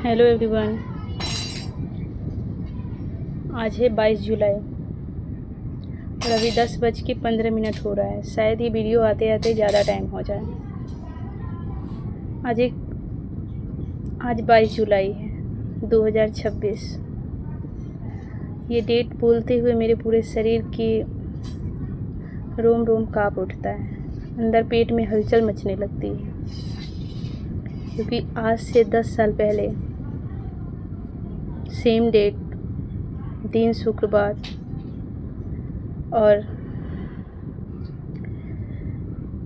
Hello everyone. आज है 22 जुलाई और अभी 10:15 हो रहा है। शायद ये वीडियो आते आते ज़्यादा टाइम हो जाए। आज 22 जुलाई है 2026। ये डेट बोलते हुए मेरे पूरे शरीर की रोम रोम काँप उठता है। अंदर पेट में हलचल मचने लगती है, क्योंकि आज से 10 साल पहले सेम डेट, दिन शुक्रवार और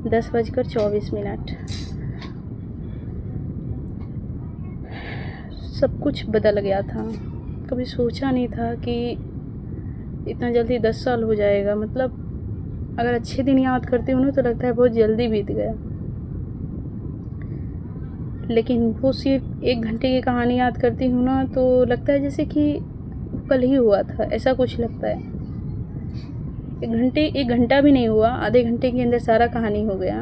10:24 सब कुछ बदल गया था। कभी सोचा नहीं था कि इतना जल्दी 10 साल हो जाएगा। मतलब अगर अच्छे दिन याद करती हूँ ना तो लगता है बहुत जल्दी बीत गया, लेकिन वो सिर्फ 1 घंटे की कहानी याद करती हूँ ना तो लगता है जैसे कि कल ही हुआ था, ऐसा कुछ लगता है। 1 घंटा भी नहीं हुआ, आधे घंटे के अंदर सारा कहानी हो गया।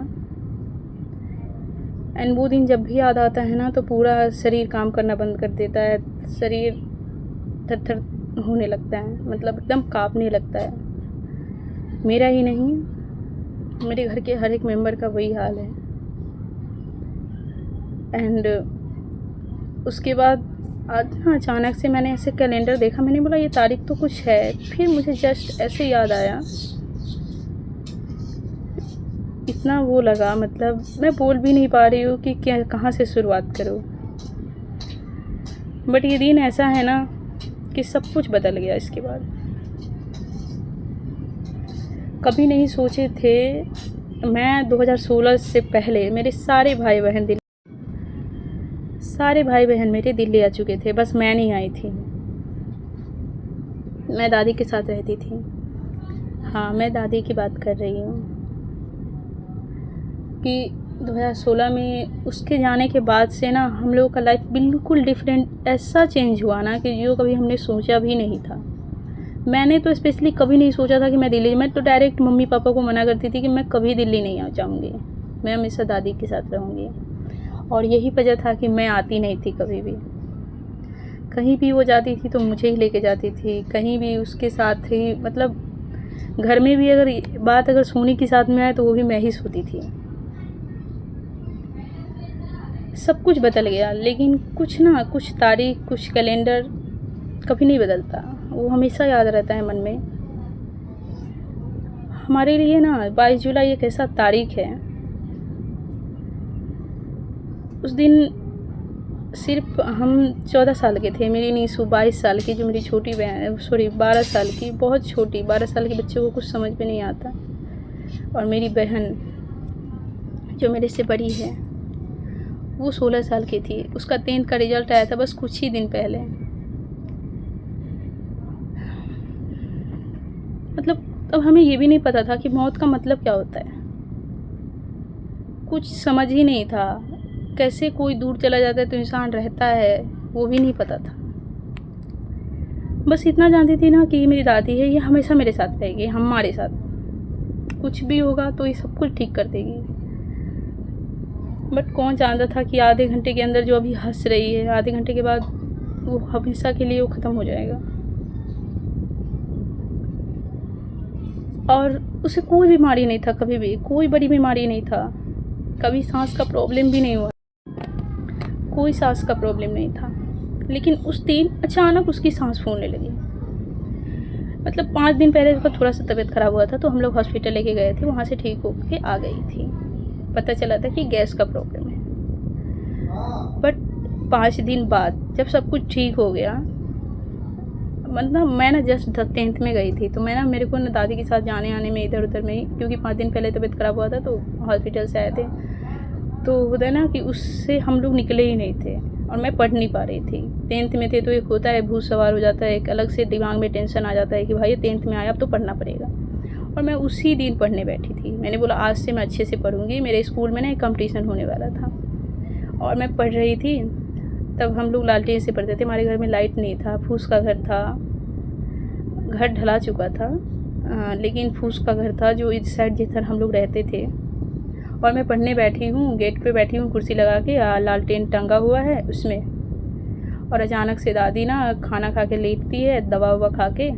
एंड वो दिन जब भी याद आता है ना तो पूरा शरीर काम करना बंद कर देता है। शरीर थर थर होने लगता है, मतलब एकदम काँपने लगता है। मेरा ही नहीं, मेरे घर के हर एक मेंबर का वही हाल है। एंड उसके बाद आज ना अचानक से मैंने ऐसे कैलेंडर देखा। मैंने बोला ये तारीख तो कुछ है। फिर मुझे जस्ट ऐसे याद आया, इतना वो लगा, मतलब मैं बोल भी नहीं पा रही हूँ कि क्या कहाँ से शुरुआत करूँ। बट ये दिन ऐसा है ना कि सब कुछ बदल गया इसके बाद। कभी नहीं सोचे थे। मैं 2016 से पहले मेरे सारे भाई बहन मेरे दिल्ली आ चुके थे, बस मैं नहीं आई थी। मैं दादी के साथ रहती थी। हाँ, मैं दादी की बात कर रही हूँ कि 2016 में उसके जाने के बाद से ना हम लोगों का लाइफ बिल्कुल डिफरेंट ऐसा चेंज हुआ ना कि जो कभी हमने सोचा भी नहीं था। मैंने तो स्पेशली कभी नहीं सोचा था कि मैं दिल्ली, मैं तो डायरेक्ट मम्मी पापा को मना करती थी कि मैं कभी दिल्ली नहीं आ जाऊँगी, मैं हमेशा दादी के साथ रहूँगी। और यही वजह था कि मैं आती नहीं थी कभी भी। कहीं भी वो जाती थी तो मुझे ही लेके जाती थी, कहीं भी उसके साथ ही। मतलब घर में भी अगर सोने की साथ में आए तो वो भी मैं ही सोती थी। सब कुछ बदल गया, लेकिन कुछ तारीख, कुछ कैलेंडर कभी नहीं बदलता। वो हमेशा याद रहता है मन में। हमारे लिए ना 22 जुलाई एक ऐसा तारीख है। उस दिन सिर्फ हम 14 साल के थे। मेरी नीसू 22 साल की, जो मेरी छोटी बहन, 12 साल की, बहुत छोटी, 12 साल के बच्चे को कुछ समझ में नहीं आता। और मेरी बहन जो मेरे से बड़ी है वो 16 साल की थी। उसका 10th का रिज़ल्ट आया था बस कुछ ही दिन पहले। मतलब तब हमें ये भी नहीं पता था कि मौत का मतलब क्या होता है। कुछ समझ ही नहीं था। कैसे कोई दूर चला जाता है तो इंसान रहता है, वो भी नहीं पता था। बस इतना जानती थी ना कि ये मेरी दादी है, ये हमेशा मेरे साथ रहेगी, हमारे साथ। कुछ भी होगा तो ये सब कुछ ठीक कर देगी। बट कौन जानता था कि आधे घंटे के अंदर जो अभी हंस रही है, आधे घंटे के बाद वो हमेशा के लिए वो ख़त्म हो जाएगा। और उसे कोई बीमारी नहीं था, कभी भी कोई बड़ी बीमारी नहीं था, कभी सांस का प्रॉब्लम भी नहीं हुआ, कोई सांस का प्रॉब्लम नहीं था। लेकिन उस दिन अचानक उसकी सांस फूलने लगी। मतलब 5 दिन पहले उसका थोड़ा सा तबीयत ख़राब हुआ था तो हम लोग हॉस्पिटल लेके गए थे, वहाँ से ठीक हो के आ गई थी। पता चला था कि गैस का प्रॉब्लम है। बट 5 दिन बाद जब सब कुछ ठीक हो गया, मतलब मैं ना जस्ट 10th में गई थी, तो मेरे को ना दादी के साथ जाने आने में इधर उधर में ही, क्योंकि 5 दिन पहले तबीयत ख़राब हुआ था तो हॉस्पिटल से आए थे, तो होता है ना कि उससे हम लोग निकले ही नहीं थे। और मैं पढ़ नहीं पा रही थी, 10th में थे तो एक होता है भूत सवार हो जाता है, एक अलग से दिमाग में टेंशन आ जाता है कि भाई 10th में आया अब तो पढ़ना पड़ेगा। और मैं उसी दिन पढ़ने बैठी थी। मैंने बोला आज से मैं अच्छे से पढ़ूँगी। मेरे स्कूल में ना एक कंपटीशन होने वाला था और मैं पढ़ रही थी। तब हम लोग लालटेन से पढ़ते थे, हमारे घर में लाइट नहीं था, फूस का घर था, घर ढला चुका था, लेकिन फूस का घर था जो इस साइड जिधर हम लोग रहते थे। और मैं पढ़ने बैठी हूँ, गेट पे बैठी हूँ कुर्सी लगा के, लालटेन टंगा हुआ है उसमें। और अचानक से दादी ना खाना खा के लेटती है, दवा ववा खा के,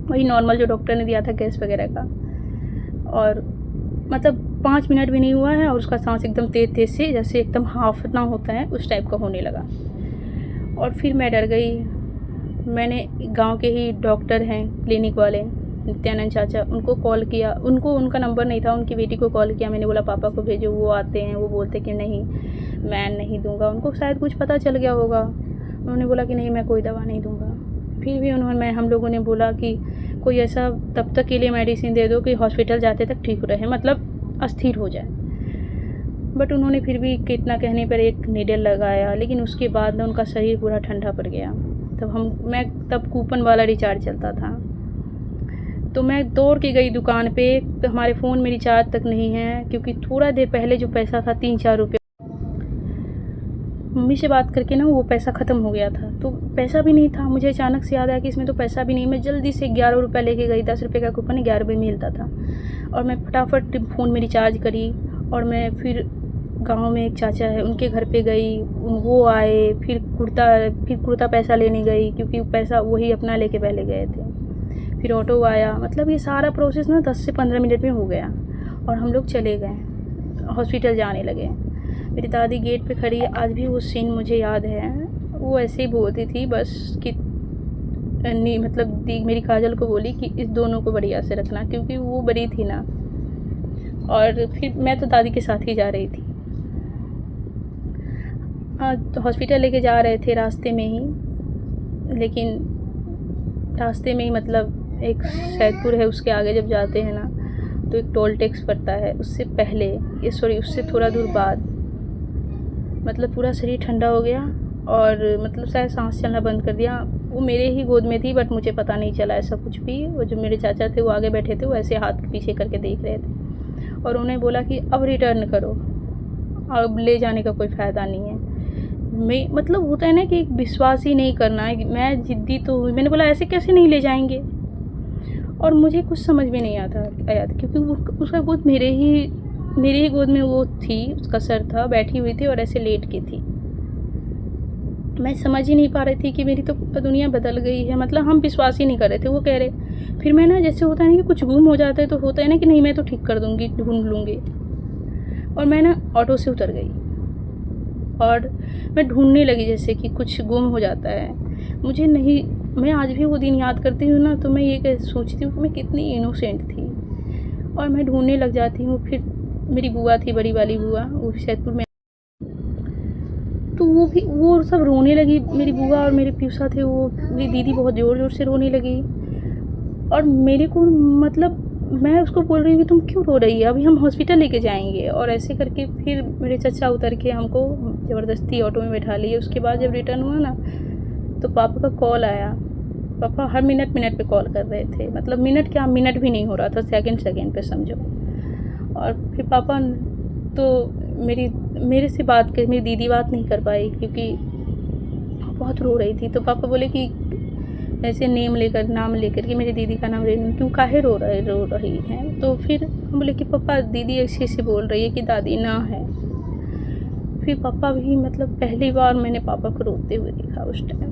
वही नॉर्मल जो डॉक्टर ने दिया था गैस वगैरह का, और मतलब 5 मिनट भी नहीं हुआ है और उसका सांस एकदम तेज़ तेज़ से जैसे एकदम हाफना होता है उस टाइप का होने लगा। और फिर मैं डर गई। मैंने गांव के ही डॉक्टर हैं क्लिनिक वाले नित्यानंद चाचा, उनको कॉल किया, उनका नंबर नहीं था, उनकी बेटी को कॉल किया। मैंने बोला पापा को भेजो, वो आते हैं। वो बोलते कि नहीं मैं नहीं दूंगा, उनको शायद कुछ पता चल गया होगा। उन्होंने बोला कि नहीं मैं कोई दवा नहीं दूंगा। फिर भी हम लोगों ने बोला कि कोई ऐसा तब तक के लिए मेडिसिन दे दो कि हॉस्पिटल जाते तक ठीक रहे, मतलब अस्थिर हो जाए। बट उन्होंने फिर भी कितना कहने पर एक नीडल लगाया, लेकिन उसके बाद ना उनका शरीर पूरा ठंडा पड़ गया। तब कूपन वाला रिचार्ज चलता था, तो मैं दौड़ के गई दुकान पे। तो हमारे फ़ोन में रिचार्ज तक नहीं है, क्योंकि थोड़ा देर पहले जो पैसा था 3-4 रुपये, मम्मी से बात करके ना वो पैसा ख़त्म हो गया था। तो पैसा भी नहीं था। मुझे अचानक से याद आया कि इसमें तो पैसा भी नहीं। मैं जल्दी से 11 रुपये लेके गई। 10 रुपये का कूपन 11 रुपये मिलता था, और मैं फटाफट फ़ोन में रिचार्ज करी। और मैं फिर गांव में एक चाचा है उनके घर पे गई, वो आए। फिर कुर्ता पैसा लेने गई, क्योंकि पैसा वही अपना लेके पहले गए थे। फिर ऑटो आया। मतलब ये सारा प्रोसेस ना 10 से 15 मिनट में हो गया, और हम लोग चले गए, हॉस्पिटल जाने लगे। मेरी दादी गेट पे खड़ी, आज भी वो सीन मुझे याद है। वो ऐसे ही बोलती थी बस कि नहीं, मतलब मेरी काजल को बोली कि इस दोनों को बढ़िया से रखना, क्योंकि वो बड़ी थी ना। और फिर मैं तो दादी के साथ ही जा रही थी। तो हॉस्पिटल लेके जा रहे थे रास्ते में ही, लेकिन रास्ते में ही मतलब एक सैदपुर है, उसके आगे जब जाते हैं ना तो एक टोल टैक्स पड़ता है। उससे थोड़ा दूर बाद मतलब पूरा शरीर ठंडा हो गया, और मतलब शायद सांस चलना बंद कर दिया। वो मेरे ही गोद में थी, बट मुझे पता नहीं चला ऐसा कुछ भी। वो जो मेरे चाचा थे वो आगे बैठे थे, वो ऐसे हाथ पीछे करके देख रहे थे, और उन्हें बोला कि अब रिटर्न करो, अब ले जाने का कोई फ़ायदा नहीं है। मतलब होता है ना कि विश्वास ही नहीं करना है। मैं ज़िद्दी तो हुई, मैंने बोला ऐसे कैसे नहीं ले जाएंगे, और मुझे कुछ समझ में नहीं आया था, क्योंकि उसका गोद मेरे ही गोद में वो थी, उसका सर था, बैठी हुई थी और ऐसे लेट के थी। मैं समझ ही नहीं पा रही थी कि मेरी तो दुनिया बदल गई है। मतलब हम विश्वास ही नहीं कर रहे थे। वो कह रहे, फिर मैं ना जैसे होता है ना कि कुछ गुम हो जाता है, तो होता है ना कि नहीं मैं तो ठीक कर दूँगी, ढूंढ लूँगी। और मैं ना ऑटो से उतर गई और मैं ढूंढने लगी, जैसे कि कुछ गुम हो जाता है। मैं आज भी वो दिन याद करती हूँ ना, तो मैं ये सोचती हूँ कि मैं कितनी इनोसेंट थी, और मैं ढूंढने लग जाती हूँ। फिर मेरी बुआ थी, बड़ी वाली बुआ, वो सैदपुर में, तो वो सब रोने लगी। मेरी बुआ और मेरे पियूसा थे, वो मेरी दीदी बहुत ज़ोर ज़ोर से रोने लगी। और मेरे को मतलब मैं उसको बोल रही हूँ कि तुम क्यों रो रही है, अभी हम हॉस्पिटल लेके जाएंगे। और ऐसे करके फिर मेरे चाचा उतर के हमको ज़बरदस्ती ऑटो में बैठा लिए। उसके बाद जब रिटर्न हुआ ना, तो पापा का कॉल आया। पापा हर मिनट पे कॉल कर रहे थे, मतलब मिनट भी नहीं हो रहा था, सेकंड पे समझो। और फिर पापा तो मेरे से मेरी दीदी बात नहीं कर पाई, क्योंकि बहुत रो रही थी। तो पापा बोले कि ऐसे नाम लेकर के मेरी दीदी का नाम क्यों काहे रो रही है। तो फिर हम बोले कि पापा दीदी ऐसे बोल रही है कि दादी ना है। फिर पापा भी, मतलब पहली बार मैंने पापा को रोते हुए देखा उस टाइम,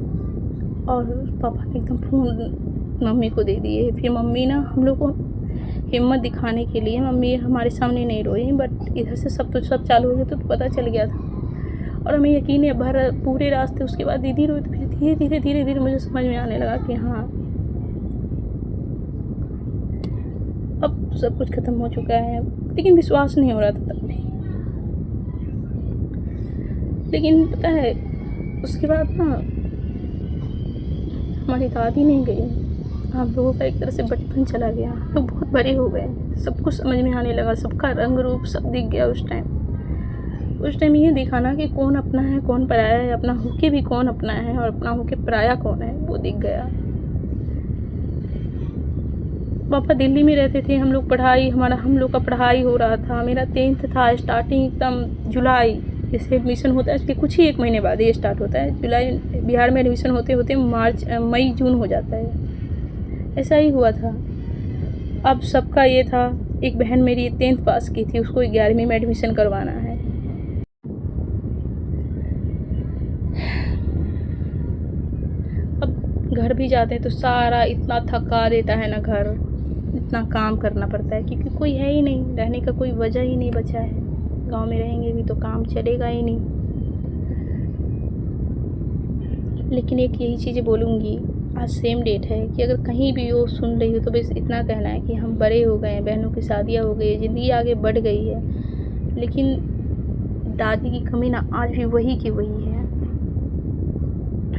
और पापा ने एकदम फ़ोन मम्मी को दे दिए। फिर मम्मी ना हम लोग को हिम्मत दिखाने के लिए, मम्मी हमारे सामने नहीं रोई, बट इधर से सब चालू हो गया, तो पता चल गया था। और हमें यकीन है पूरे रास्ते उसके बाद दीदी रोई। फिर धीरे धीरे मुझे समझ में आने लगा कि हाँ अब सब कुछ ख़त्म हो चुका है। लेकिन विश्वास नहीं हो रहा था तब भी। लेकिन पता है उसके बाद ना हमारी दादी नहीं गई, हम लोगों का एक तरह से बचपन चला गया। हम लोग बहुत बड़े हो गए, सब कुछ समझ में आने लगा, सबका रंग रूप सब दिख गया। उस टाइम ये देखा ना कि कौन अपना है कौन पराया है, अपना होके भी कौन अपना है और अपना होके पराया कौन है, वो दिख गया। पापा दिल्ली में रहते थे, हम लोग का पढ़ाई हो रहा था। मेरा 10th था, स्टार्टिंग एकदम जुलाई जैसे एडमिशन होता है उसके कुछ ही 1 महीने बाद ये स्टार्ट होता है। जुलाई बिहार में एडमिशन होते होते मई जून हो जाता है, ऐसा ही हुआ था। अब सबका ये था, एक बहन मेरी 10th पास की थी, उसको 11वीं में एडमिशन करवाना है। घर भी जाते हैं तो सारा इतना थका देता है ना घर, इतना काम करना पड़ता है क्योंकि कोई है ही नहीं, रहने का कोई वजह ही नहीं बचा है। गांव में रहेंगे भी तो काम चलेगा ही नहीं। लेकिन एक यही चीज़ें बोलूँगी, आज सेम डेट है कि अगर कहीं भी वो सुन रही हो तो बस इतना कहना है कि हम बड़े हो गए हैं, बहनों की शादियाँ हो गई, ज़िंदगी आगे बढ़ गई है, लेकिन दादी की कमी ना आज भी वही की वही है।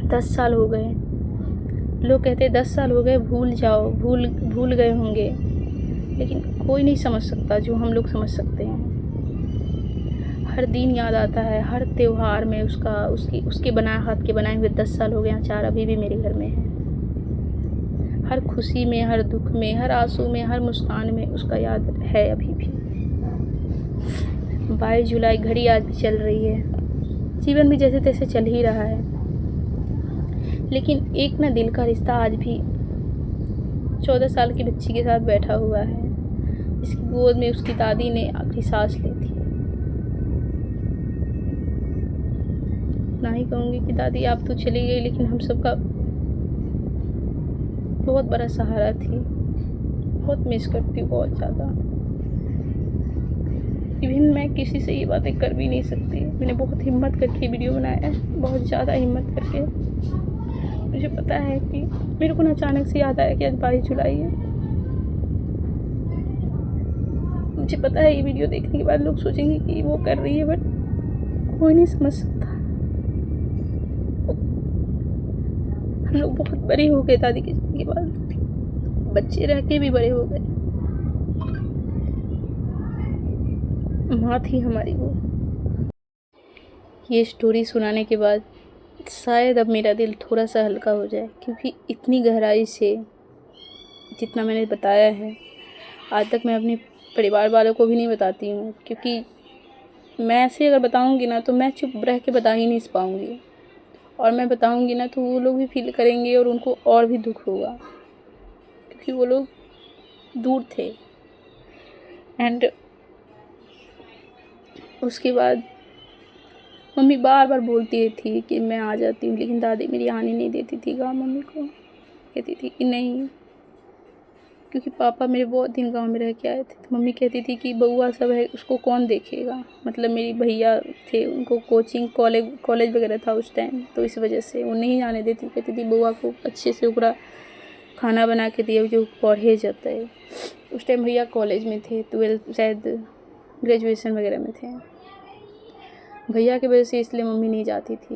10 साल हो गए, लोग कहते हैं 10 साल हो गए भूल जाओ, भूल गए होंगे, लेकिन कोई नहीं समझ सकता जो हम लोग समझ सकते हैं। हर दिन याद आता है, हर त्योहार में उसके हाथ के बनाए हुए 10 साल हो गए अचार अभी भी मेरे घर में है। हर खुशी में, हर दुख में, हर आंसू में, हर मुस्कान में उसका याद है अभी भी। 22 जुलाई घड़ी आज भी चल रही है, जीवन भी जैसे तैसे चल ही रहा है, लेकिन एक ना दिल का रिश्ता आज भी 14 साल की बच्ची के साथ बैठा हुआ है, जिसकी गोद में उसकी दादी ने आखिरी सांस ली थी। इतना ही कहूँगी कि दादी आप तो चली गई, लेकिन हम सबका बहुत बड़ा सहारा थी। बहुत मिस करती हूँ, बहुत ज़्यादा। इवन मैं किसी से ये बातें कर भी नहीं सकती। मैंने बहुत हिम्मत करके वीडियो बनाया है, बहुत ज़्यादा हिम्मत करके। मुझे पता है कि मेरे को ना अचानक से याद आया कि आज 22 जुलाई है। मुझे पता है ये वीडियो देखने के बाद लोग सोचेंगे कि वो कर रही है, बट कोई नहीं समझ सकता। हम लोग बहुत बड़े हो गए दादी के जाने के बाद, बच्चे रह के भी बड़े हो गए। माँ थी हमारी वो। ये स्टोरी सुनाने के बाद शायद अब मेरा दिल थोड़ा सा हल्का हो जाए, क्योंकि इतनी गहराई से जितना मैंने बताया है आज तक मैं अपने परिवार वालों को भी नहीं बताती हूँ, क्योंकि मैं ऐसे अगर बताऊँगी ना तो मैं चुप रह के बता ही नहीं पाऊँगी, और मैं बताऊँगी ना तो वो लोग भी फील करेंगे और उनको और भी दुख होगा, क्योंकि वो लोग दूर थे। एंड उसके बाद मम्मी बार बार बोलती थी कि मैं आ जाती हूँ, लेकिन दादी मेरी आने नहीं देती थी गाँव। मम्मी को कहती थी कि नहीं, क्योंकि पापा मेरे बहुत दिन गांव में रह के आए थे, तो मम्मी कहती थी कि बउआ सब है, उसको कौन देखेगा। मतलब मेरी भैया थे, उनको कोचिंग कॉलेज वगैरह था उस टाइम, तो इस वजह से वो नहीं जाने देती। कहती थी बउआ को अच्छे से पूरा खाना बना के दिया जो पढ़े जाता है। उस टाइम भैया कॉलेज में थे, 12 शायद ग्रेजुएशन वगैरह में थे। भैया की वजह से इसलिए मम्मी नहीं जाती थी,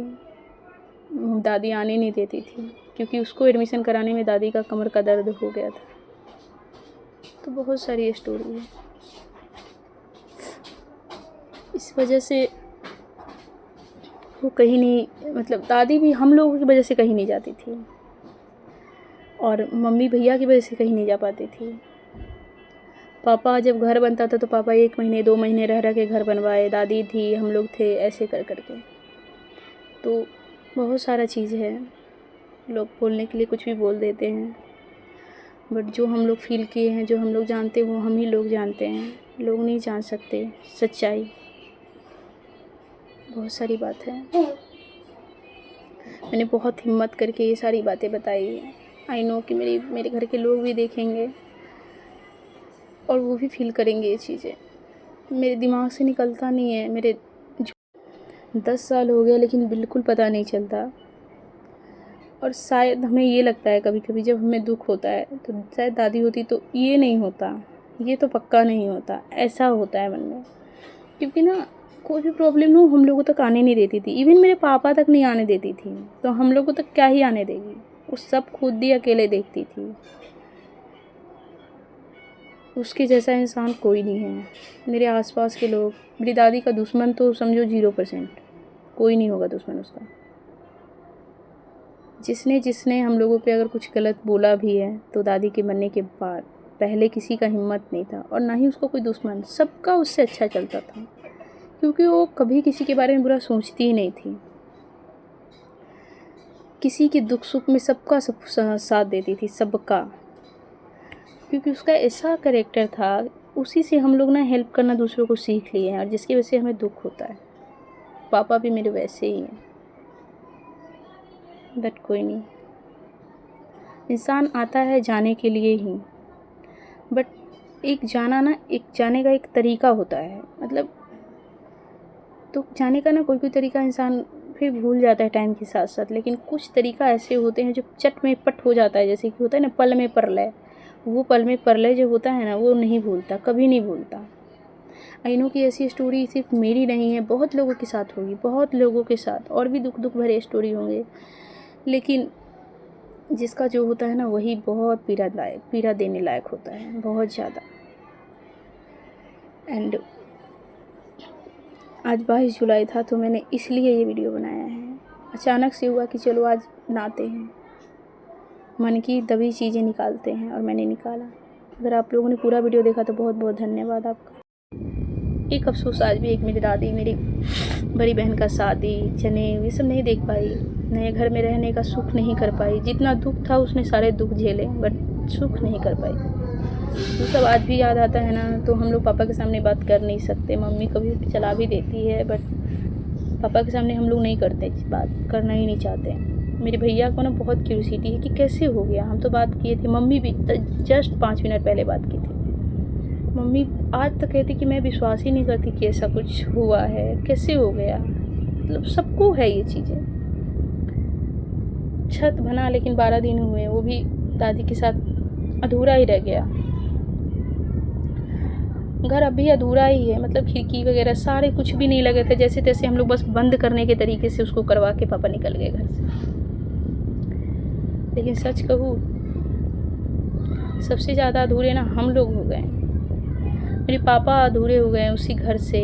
दादी आने नहीं देती थी, क्योंकि उसको एडमिशन कराने में दादी का कमर का दर्द हो गया था। तो बहुत सारी स्टोरी है। इस वजह से वो कहीं नहीं, मतलब दादी भी हम लोगों की वजह से कहीं नहीं जाती थी, और मम्मी भैया की वजह से कहीं नहीं जा पाती थी। पापा जब घर बनता था तो पापा 1 महीने 2 महीने रह के घर बनवाए, दादी थी, हम लोग थे, ऐसे कर करके। तो बहुत सारा चीज़ है, लोग बोलने के लिए कुछ भी बोल देते हैं, बट जो हम लोग फील किए हैं, जो हम लोग जानते हैं, वो हम ही लोग जानते हैं। लोग नहीं जान सकते सच्चाई। बहुत सारी बात है, मैंने बहुत हिम्मत करके ये सारी बातें बताई हैं। आई नो कि मेरे घर के लोग भी देखेंगे और वो भी फील करेंगे ये चीज़ें। मेरे दिमाग से निकलता नहीं है। मेरे 10 साल हो गया, लेकिन बिल्कुल पता नहीं चलता। और शायद हमें ये लगता है कभी कभी जब हमें दुख होता है, तो शायद दादी होती तो ये नहीं होता, ये तो पक्का नहीं होता, ऐसा होता है मन में। क्योंकि ना कोई भी प्रॉब्लम हो हम लोगों तक आने नहीं देती थी, इवन मेरे पापा तक नहीं आने देती थी, तो हम लोगों तक क्या ही आने देगी। वो सब खुद ही अकेले देखती थी। उसके जैसा इंसान कोई नहीं है। मेरे आसपास के लोग, मेरी दादी का दुश्मन तो समझो 0%, कोई नहीं होगा दुश्मन उसका। जिसने हम लोगों पे अगर कुछ गलत बोला भी है तो दादी के मरने के बाद, पहले किसी का हिम्मत नहीं था, और ना ही उसका कोई दुश्मन, सबका उससे अच्छा चलता था, क्योंकि वो कभी किसी के बारे में बुरा सोचती ही नहीं थी। किसी के दुख सुख में सबका सब साथ देती थी, सबका, क्योंकि उसका ऐसा कैरेक्टर था। उसी से हम लोग ना हेल्प करना दूसरों को सीख लिए हैं, और जिसकी वजह से हमें दुख होता है। पापा भी मेरे वैसे ही हैं, बट कोई नहीं, इंसान आता है जाने के लिए ही, बट एक जाने का एक तरीका होता है, मतलब तो जाने का ना कोई तरीका इंसान फिर भूल जाता है टाइम के साथ साथ, लेकिन कुछ तरीका ऐसे होते हैं जो चट में पट हो जाता है, जैसे कि होता है ना पल में परलय। वो पल में परलय जो होता है ना, वो नहीं भूलता, कभी नहीं भूलता। आई नो कि ऐसी स्टोरी सिर्फ मेरी नहीं है, बहुत लोगों के साथ होगी, बहुत लोगों के साथ और भी दुख भरे स्टोरी होंगे, लेकिन जिसका जो होता है ना वही बहुत पीड़ा देने लायक होता है, बहुत ज़्यादा। एंड आज 22 जुलाई था, तो मैंने इसलिए ये वीडियो बनाया है। अचानक से हुआ कि चलो आज नहाते हैं, मन की दबी चीज़ें निकालते हैं, और मैंने निकाला। अगर आप लोगों ने पूरा वीडियो देखा तो बहुत बहुत धन्यवाद आपका। एक अफसोस आज भी, एक मेरी दादी, मेरी बड़ी बहन का शादी, जनेऊ, ये सब नहीं देख पाई, नए घर में रहने का सुख नहीं कर पाई। जितना दुख था उसने सारे दुख झेले, बट सुख नहीं कर पाई। वो सब आज भी याद आता है ना, तो हम लोग पापा के सामने बात कर नहीं सकते। मम्मी कभी चला भी देती है, बट पापा के सामने हम लोग नहीं करते, बात करना ही नहीं चाहते। मेरे भैया को ना बहुत क्यूरियोसिटी है कि कैसे हो गया। हम तो बात किए थे, मम्मी भी जस्ट 5 मिनट पहले बात की थी। मम्मी आज तक कहती कि मैं विश्वास ही नहीं करती कि ऐसा कुछ हुआ है, कैसे हो गया। मतलब सबको है ये चीज़ें। छत बना लेकिन 12 दिन हुए, वो भी दादी के साथ अधूरा ही रह गया। घर अभी अधूरा ही है, मतलब खिड़की वगैरह सारे कुछ भी नहीं लगे थे, जैसे तैसे हम लोग बस बंद करने के तरीके से उसको करवा के पापा निकल गए घर से। लेकिन सच कहूँ, सबसे ज़्यादा अधूरे ना हम लोग हो गए। मेरे पापा अधूरे हो गए उसी घर से,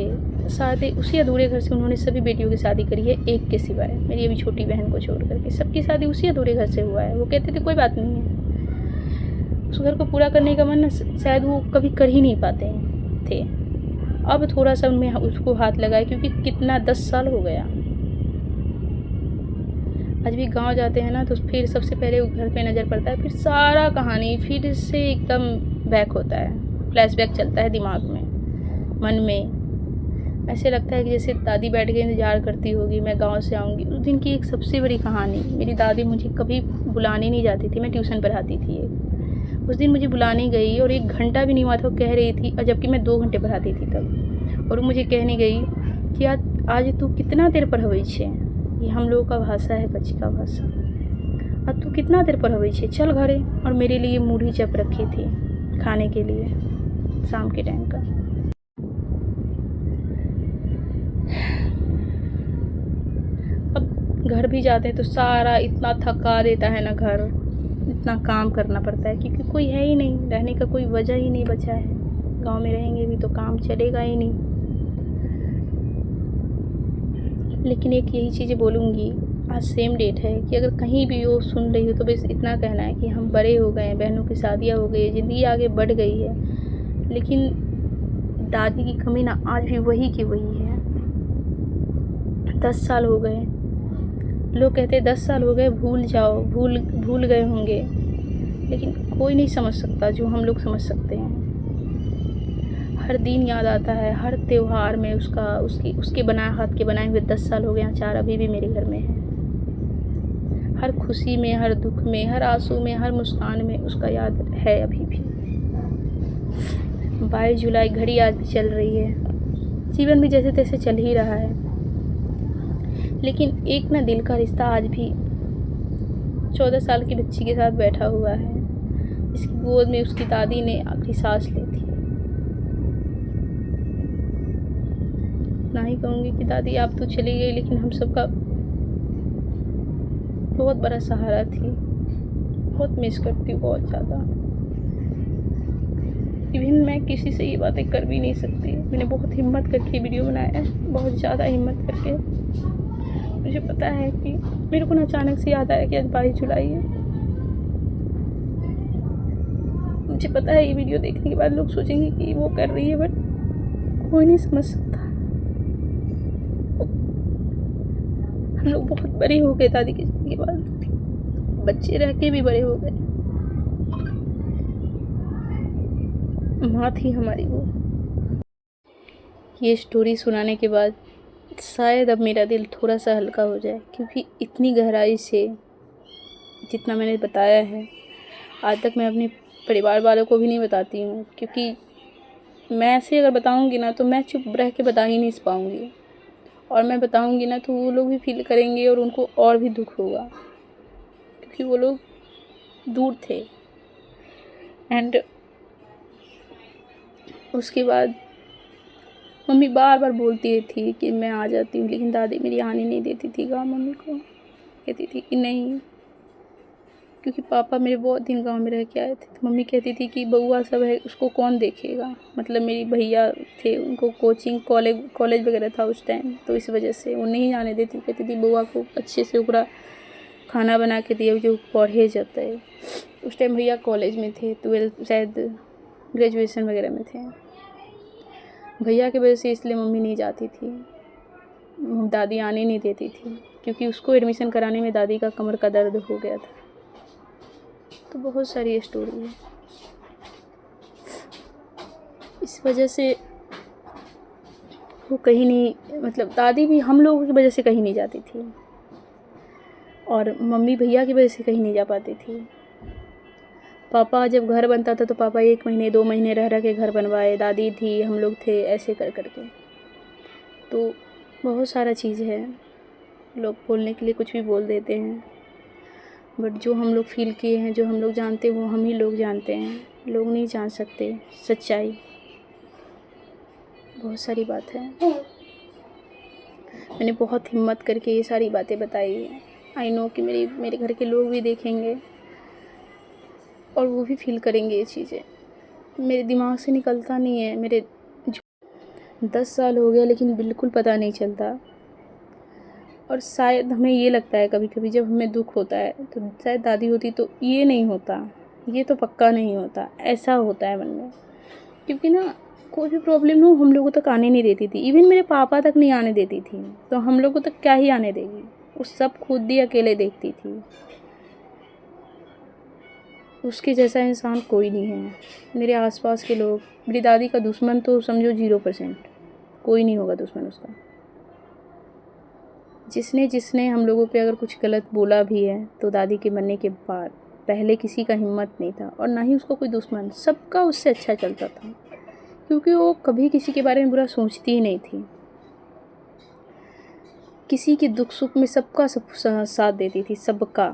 शादी उसी अधूरे घर से उन्होंने सभी बेटियों की शादी करी है, एक के सिवाय, मेरी अभी छोटी बहन को छोड़ करके सबकी शादी उसी अधूरे घर से हुआ है। वो कहते थे कोई बात नहीं है, उस घर को पूरा करने का मन ना शायद वो कभी कर ही नहीं पाते थे। अब थोड़ा सा उनमें उसको हाथ लगाए, क्योंकि कितना 10 साल हो गया। आज भी गांव जाते हैं ना, तो फिर सबसे पहले वो घर पे नज़र पड़ता है, फिर सारा कहानी फिर से एकदम बैक होता है, फ्लैशबैक चलता है दिमाग में, मन में। ऐसे लगता है कि जैसे दादी बैठ के इंतज़ार करती होगी मैं गांव से आऊँगी। उस दिन की एक सबसे बड़ी कहानी, मेरी दादी मुझे कभी बुलाने नहीं जाती थी, मैं ट्यूशन पढ़ाती थी। उस दिन मुझे बुलाने गई और 1 घंटा भी नहीं हुआ था, कह रही थी, और जबकि मैं 2 घंटे पढ़ाती थी तब, और वो मुझे कहने गई कि आज तू कितना देर पढ़ावे छे। ये हम लोगों का भाषा है, बच्ची का भाषा। आज तू कितना देर पढ़ावे छे, चल घरे। और मेरे लिए मूढ़ी चप रखी थी खाने के लिए, शाम के टाइम का। अब घर भी जाते हैं तो सारा इतना थका देता है ना घर, इतना काम करना पड़ता है, क्योंकि कोई है ही नहीं, रहने का कोई वजह ही नहीं बचा है। गांव में रहेंगे भी तो काम चलेगा ही नहीं। लेकिन एक यही चीज़ें बोलूँगी, आज सेम डेट है, कि अगर कहीं भी वो सुन रही हो तो बस इतना कहना है कि हम बड़े हो गए, बहनों की शादियाँ हो गई, ज़िंदगी आगे बढ़ गई है, लेकिन दादी की कमी ना आज भी वही की वही है। 10 साल हो गए, लोग कहते हैं 10 साल हो गए, भूल जाओ, भूल गए होंगे, लेकिन कोई नहीं समझ सकता जो हम लोग समझ सकते हैं। हर दिन याद आता है, हर त्योहार में उसके हाथ के बनाए हुए 10 साल हो गए अचार अभी भी मेरे घर में है। हर खुशी में, हर दुख में, हर आंसू में, हर मुस्कान में उसका याद है अभी भी। 22 जुलाई घड़ी आज भी चल रही है, जीवन भी जैसे तैसे चल ही रहा है, लेकिन एक ना दिल का रिश्ता आज भी 14 साल की बच्ची के साथ बैठा हुआ है, जिसकी गोद में उसकी दादी ने आखिरी सांस ली थी। इतना ही कहूँगी कि दादी आप तो चली गई, लेकिन हम सबका बहुत बड़ा सहारा थी। बहुत मिस करती हूँ, बहुत ज़्यादा। इवन मैं किसी से ये बातें कर भी नहीं सकती। मैंने बहुत हिम्मत करके वीडियो बनाया है, बहुत ज़्यादा हिम्मत करके। मुझे पता है कि मेरे को ना अचानक से याद आया कि आज 22 जुलाई है। मुझे पता है ये वीडियो देखने के बाद लोग सोचेंगे कि वो कर रही है, बट कोई नहीं समझ सकता। हम लोग बहुत बड़े हो गए दादी के जाने के बाद, बच्चे रह के भी बड़े हो गए। माँ थी हमारी वो। ये स्टोरी सुनाने के बाद शायद अब मेरा दिल थोड़ा सा हल्का हो जाए, क्योंकि इतनी गहराई से जितना मैंने बताया है आज तक मैं अपने परिवार वालों को भी नहीं बताती हूँ, क्योंकि मैं ऐसे अगर बताऊँगी ना तो मैं चुप रह के बता ही नहीं पाऊँगी, और मैं बताऊँगी ना तो वो लोग भी फील करेंगे और उनको और भी दुख होगा, क्योंकि वो लोग दूर थे। एंड उसके बाद मम्मी बार बार बोलती थी कि मैं आ जाती हूँ, लेकिन दादी मेरी आने नहीं देती थी गाँव। मम्मी को कहती थी कि नहीं, क्योंकि पापा मेरे बहुत दिन गांव में रह के आए थे। तो मम्मी कहती थी कि बउआ सब है, उसको कौन देखेगा। मतलब मेरी भैया थे, उनको कोचिंग कॉलेज वगैरह था उस टाइम, तो इस वजह से वो नहीं जाने देती। कहती थी बउआ को अच्छे से ओकरा खाना बना के दिए जो पढ़े जाता है। उस टाइम भैया कॉलेज में थे, 12 शायद ग्रेजुएशन वगैरह में थे। भैया की वजह से इसलिए मम्मी नहीं जाती थी, दादी आने नहीं देती थी, क्योंकि उसको एडमिशन कराने में दादी का कमर का दर्द हो गया था। तो बहुत सारी स्टोरी है। इस वजह से वो कहीं नहीं, मतलब दादी भी हम लोगों की वजह से कहीं नहीं जाती थी, और मम्मी भैया की वजह से कहीं नहीं जा पाती थी। पापा जब घर बनता था तो पापा 1 महीने 2 महीने रह के घर बनवाए। दादी थी, हम लोग थे, ऐसे कर के। तो बहुत सारा चीज़ है, लोग बोलने के लिए कुछ भी बोल देते हैं, बट जो हम लोग फील किए हैं, जो हम लोग जानते हैं, वो हम ही लोग जानते हैं। लोग नहीं जान सकते सच्चाई। बहुत सारी बात है, मैंने बहुत हिम्मत करके ये सारी बातें बताई हैं। आई नो कि मेरे घर के लोग भी देखेंगे और वो भी फील करेंगे ये चीज़ें। मेरे दिमाग से निकलता नहीं है। मेरे 10 साल हो गया लेकिन बिल्कुल पता नहीं चलता। और शायद हमें ये लगता है कभी कभी जब हमें दुख होता है तो शायद दादी होती तो ये नहीं होता, ये तो पक्का नहीं होता, ऐसा होता है मन में। क्योंकि ना कोई भी प्रॉब्लम हो हम लोगों तक आने नहीं देती थी। इवन मेरे पापा तक नहीं आने देती थी, तो हम लोगों तक क्या ही आने देगी। वो सब खुद ही अकेले देखती थी। उसके जैसा इंसान कोई नहीं है। मेरे आसपास के लोग, मेरी दादी का दुश्मन तो समझो 0%, कोई नहीं होगा दुश्मन उसका। जिसने हम लोगों पे अगर कुछ गलत बोला भी है तो दादी के मरने के बाद, पहले किसी का हिम्मत नहीं था, और ना ही उसका कोई दुश्मन, सबका उससे अच्छा चलता था, क्योंकि वो कभी किसी के बारे में बुरा सोचती ही नहीं थी। किसी के दुख सुख में सबका सब साथ देती थी, सबका,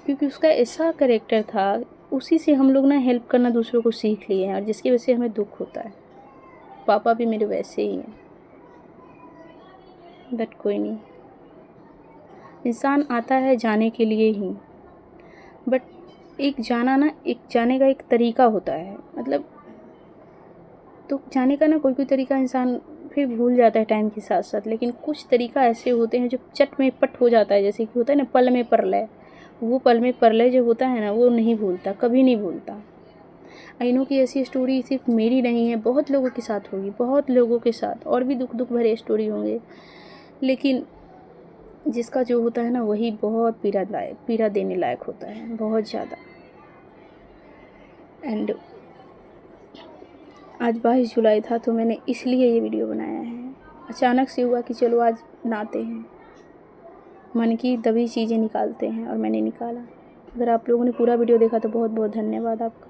क्योंकि उसका ऐसा कैरेक्टर था। उसी से हम लोग ना हेल्प करना दूसरों को सीख लिए हैं, और जिसकी वजह से हमें दुख होता है। पापा भी मेरे वैसे ही हैं, बट कोई नहीं। इंसान आता है जाने के लिए ही, बट एक जाने का एक तरीका होता है। मतलब तो जाने का ना कोई तरीका इंसान फिर भूल जाता है टाइम के साथ साथ, लेकिन कुछ तरीका ऐसे होते हैं जो चट में पट हो जाता है। जैसे कि होता है ना पल में परलय, वो पल में परलय जो होता है ना, वो नहीं भूलता, कभी नहीं भूलता। आई नो कि ऐसी स्टोरी सिर्फ मेरी नहीं है, बहुत लोगों के साथ होगी, बहुत लोगों के साथ और भी दुख भरे स्टोरी होंगे, लेकिन जिसका जो होता है ना वही बहुत पीड़ा देने लायक होता है, बहुत ज़्यादा। एंड आज 22 जुलाई था तो मैंने इसलिए ये वीडियो बनाया है। अचानक से हुआ कि चलो आज नहाते हैं, मन की दबी चीज़ें निकालते हैं, और मैंने निकाला। अगर आप लोगों ने पूरा वीडियो देखा तो बहुत बहुत धन्यवाद आपका।